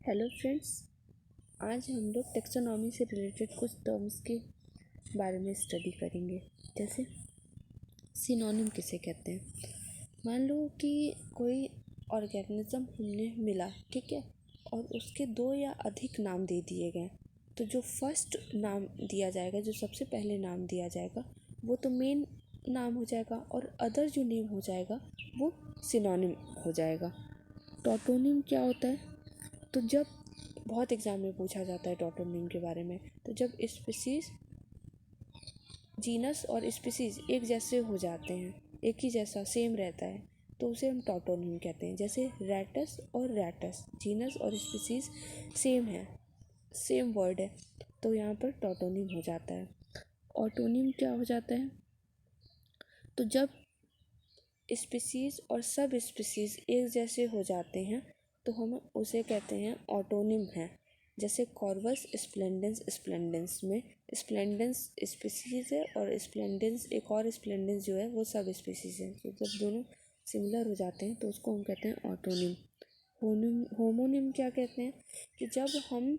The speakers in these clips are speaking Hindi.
हेलो फ्रेंड्स, आज हम लोग टेक्सोनॉमी से रिलेटेड कुछ टर्म्स के बारे में स्टडी करेंगे। जैसे सिनोनिम किसे कहते हैं। मान लो कि कोई ऑर्गेनिज्म हमने मिला, ठीक है, और उसके दो या अधिक नाम दे दिए गए, तो जो फर्स्ट नाम दिया जाएगा, जो सबसे पहले नाम दिया जाएगा, वो तो मेन नाम हो जाएगा, और अदर जो नेम हो जाएगा वो सिनोनिम हो जाएगा। टॉटोनिम क्या होता है? तो जब बहुत एग्जाम में पूछा जाता है टॉटोनिम के बारे में, तो जब स्पीसीज, जीनस और स्पीसीज एक जैसे हो जाते हैं, एक ही जैसा सेम रहता है, तो उसे हम टॉटोनिम कहते हैं। जैसे रैटस और रैटस, जीनस और स्पीसीज सेम है, सेम वर्ड है, तो यहाँ पर टॉटोनिम हो जाता है। ऑटोनिम क्या हो जाता है? तो जब स्पीसीज और सब स्पीसीज एक जैसे हो जाते हैं, तो हम उसे कहते हैं ऑटोनिम है। जैसे कॉर्वस स्प्लेंडेंस स्प्लेंडेंस में स्प्लेंडेंस स्पीसीज है और स्प्लेंडेंस एक और स्प्लेंडेंस जो है वो सब स्पीसीज है। तो जब दोनों सिमिलर हो जाते हैं तो उसको हम कहते हैं ऑटोनिम। होमोनिम क्या कहते हैं? कि जब हम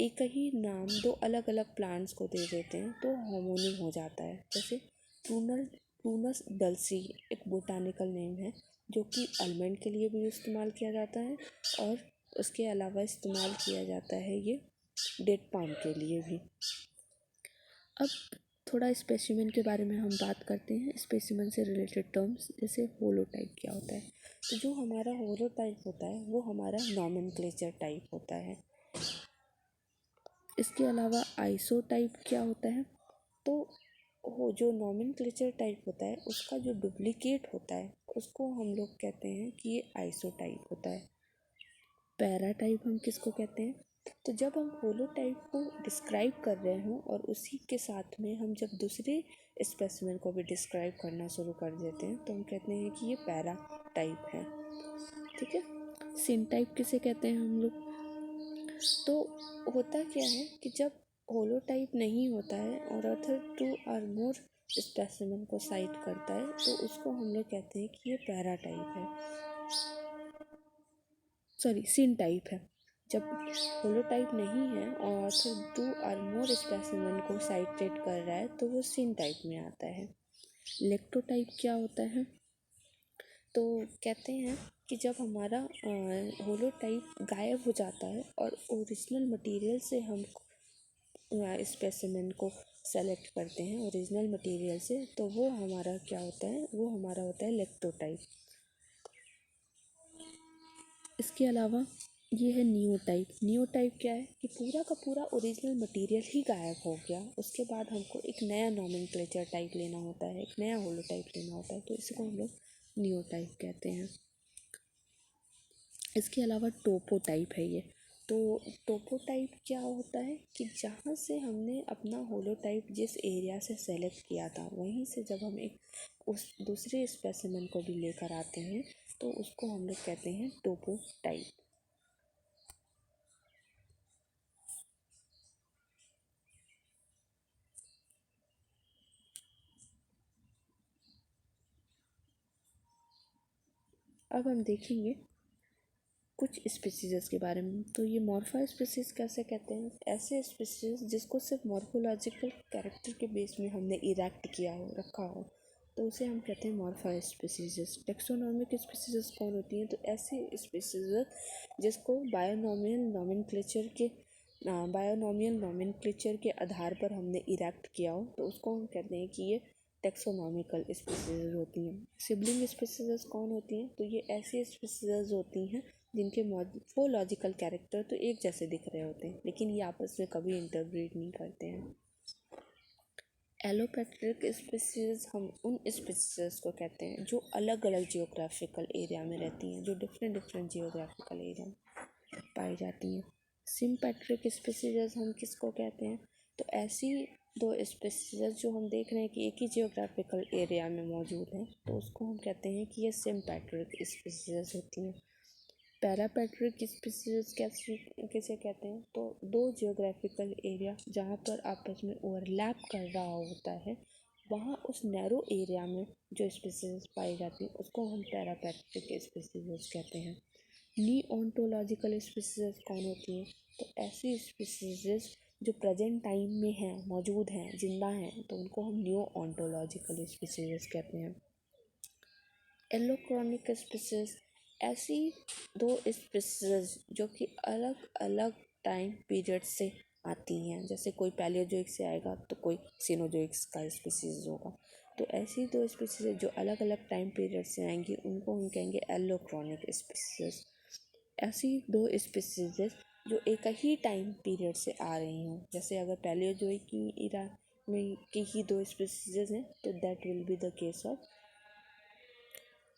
एक ही नाम दो अलग अलग प्लांट्स को दे देते हैं तो होमोनिम हो जाता है। जैसे प्रूनस डल्सी एक बोटानिकल नेम है, जो कि आलमंड के लिए भी इस्तेमाल किया जाता है, और उसके अलावा इस्तेमाल किया जाता है ये डेट पाम के लिए भी। अब थोड़ा स्पेसिमेन के बारे में हम बात करते हैं। स्पेसिमेन से रिलेटेड टर्म्स, जैसे होलोटाइप क्या होता है? तो जो हमारा होलोटाइप होता है वो हमारा नॉमेनक्लेचर टाइप होता है। इसके अलावा आइसोटाइप क्या होता है? तो वो जो नॉमेनक्लेचर टाइप होता है उसका जो डुप्लीकेट होता है उसको हम लोग कहते हैं कि ये आइसोटाइप होता है। पैराटाइप हम किसको कहते हैं? तो जब हम होलोटाइप को डिस्क्राइब कर रहे हों और उसी के साथ में हम जब दूसरे स्पेसिमेन को भी डिस्क्राइब करना शुरू कर देते हैं तो हम कहते हैं कि ये पैराटाइप है, ठीक है। सिनटाइप किसे कहते हैं हम लोग? तो होता क्या है कि जब होलोटाइप नहीं होता है और अथर टू और मोर स्पेसिमेन को साइट करता है तो उसको हम लोग कहते हैं कि ये पैराटाइप है, सॉरी सिन टाइप है। जब होलोटाइप नहीं है और अथर टू और मोर स्पेसिमेन को साइटेड कर रहा है तो वो सिन टाइप में आता है। लेक्टोटाइप क्या होता है? तो कहते हैं कि जब हमारा होलोटाइप गायब हो जाता है और ओरिजिनल मटेरियल से हम स्पेसिमेन को सेलेक्ट करते हैं ओरिजिनल मटेरियल से, तो वो हमारा क्या होता है? वो हमारा होता है लेक्टोटाइप। इसके अलावा ये है नियोटाइप। नियोटाइप क्या है? कि पूरा का पूरा ओरिजिनल मटेरियल ही गायब हो गया, उसके बाद हमको एक नया नॉमेनक्लेचर टाइप लेना होता है, एक नया होलोटाइप लेना होता है, तो इसको हम लोग नियोटाइप कहते हैं। इसके अलावा टोपोटाइप है ये। तो टोपोटाइप क्या होता है? कि जहाँ से हमने अपना होलोटाइप जिस एरिया से सेलेक्ट किया था वहीं से जब हम एक उस दूसरे स्पेसिमेन को भी लेकर आते हैं तो उसको हम लोग कहते हैं टोपोटाइप। अब हम देखेंगे कुछ स्पीसीज़ के बारे में। तो ये मॉर्फा स्पीसीज़ कैसे कहते हैं? ऐसे स्पीसीज़ जिसको सिर्फ मॉर्फोलॉजिकल कैरेक्टर के बेस में हमने इरेक्ट किया हो, रखा हो, तो उसे हम कहते हैं मॉर्फा स्पीसीज़। टेक्सोनॉमिक स्पीसीज़ कौन होती हैं? तो ऐसी स्पीसीज़ जिसको बायोनॉमियल नॉमेनक्लेचर के आधार पर हमने इरेक्ट किया हो, तो उसको हम कहते हैं कि ये टेक्सोनॉमिकल स्पीसीज़ होती हैं। सिबलिंग स्पीसीज़ कौन होती हैं? तो ये ऐसी स्पीसीज़ होती हैं जिनके मॉर्फोलॉजिकल कैरेक्टर तो एक जैसे दिख रहे होते हैं लेकिन ये आपस में कभी इंटरब्रीड नहीं करते हैं। एलोपैट्रिक स्पीसीज़ हम उन स्पीसीज़ को कहते हैं जो अलग अलग जियोग्राफिकल एरिया में रहती हैं, जो डिफरेंट जियोग्राफिकल एरिया में पाई जाती हैं। सिम्पैट्रिक स्पीसीज़ हम किसको कहते हैं? तो ऐसी दो स्पीसीज़ जो हम देख रहे हैं कि एक ही जियोग्राफिकल एरिया में मौजूद हैं, तो उसको हम कहते हैं कि ये सिम्पैट्रिक स्पीसीज़ होती हैं। पैरापैट्रिक स्पीसीज़ किसे कहते हैं? तो दो जियोग्राफिकल एरिया जहाँ पर आपस में ओवरलैप कर रहा होता है, वहाँ उस नैरो एरिया में जो स्पीसीज़ पाई जाती है उसको हम पैरापैट्रिक स्पीसीज़ कहते हैं। नी ऑन्टोलॉजिकल स्पीसीज कौन होती हैं? तो ऐसी स्पीसीज जो प्रेजेंट टाइम में हैं, मौजूद हैं, जिंदा हैं, तो उनको हम न्यू ऑन्टोलॉजिकल स्पीसीज कहते हैं। एलोक्रोनिक स्पीसीज ऐसी दो स्पीसीज जो कि अलग अलग टाइम पीरियड से आती हैं, जैसे कोई पैलियोजोइक से आएगा तो कोई सीनोजोइक का स्पीसीज होगा। तो ऐसी दो स्पीसीज जो अलग अलग टाइम पीरियड से आएंगी उनको हम कहेंगे एलोक्रोनिक स्पीसीज। ऐसी दो स्पीसीज जो एक ही टाइम पीरियड से आ रही हों, जैसे अगर पैलियोजोइक की इरा में की ही दो स्पीसीज हैं तो that will be the case of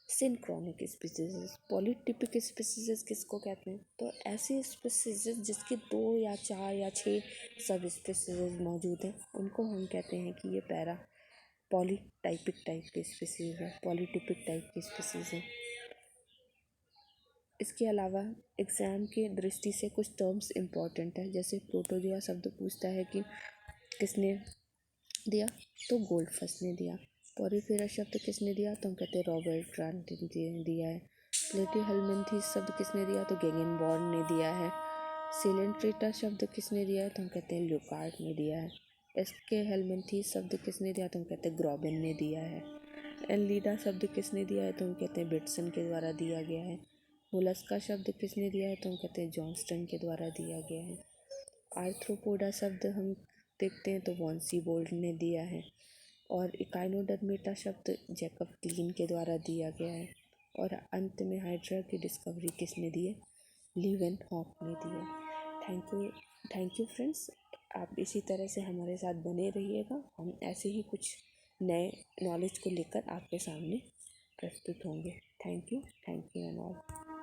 synchronic species. Polytypic species किसको कहते हैं? तो ऐसी स्पीसीज जिसकी 2 या 4 या 6 सब स्पीसीज मौजूद हैं उनको हम कहते हैं कि ये पैरा पॉलीटाइपिक टाइप की स्पीसीज है, पॉलीटिपिक टाइप की स्पीसीज है। इसके अलावा एग्ज़ाम की दृष्टि से कुछ टर्म्स इम्पॉर्टेंट है, जैसे प्रोटोजोआ शब्द पूछता है कि किसने दिया, तो गोल्डफस्ट ने दिया। पॉरीफेरा शब्द किसने दिया, तो हम कहते हैं रॉबर्ट ग्रांट ने दिया है। प्लेटीहेल्मिन्थेस शब्द किसने दिया, तो गेंगेनबॉर्न ने दिया है। सिलेंट्रेटा शब्द किसने दिया है, तो हम कहते हैं ल्यूकार्ट ने दिया है। एस्के हेल्मिन्थेस शब्द किसने दिया, तो हम कहते हैं ग्रॉबिन ने दिया है। एनलीडा शब्द किसने दिया है, तो हम कहते हैं बिटसन के द्वारा दिया गया है। मोलस्का शब्द किसने दिया है, तो हम कहते हैं जॉन्स्टन के द्वारा दिया गया है। आर्थ्रोपोडा शब्द हम देखते हैं तो वॉन सीबोल्ड ने दिया है। और इकाइनोडर्मेटा शब्द जैकब क्लीन के द्वारा दिया गया है। और अंत में हाइड्रा की डिस्कवरी किसने दी है, लीवेनहॉक ने दी है। थैंक यू फ्रेंड्स, आप इसी तरह से हमारे साथ बने रहिएगा। हम ऐसे ही कुछ नए नॉलेज को लेकर आपके सामने प्रस्तुत होंगे। Thank you and all.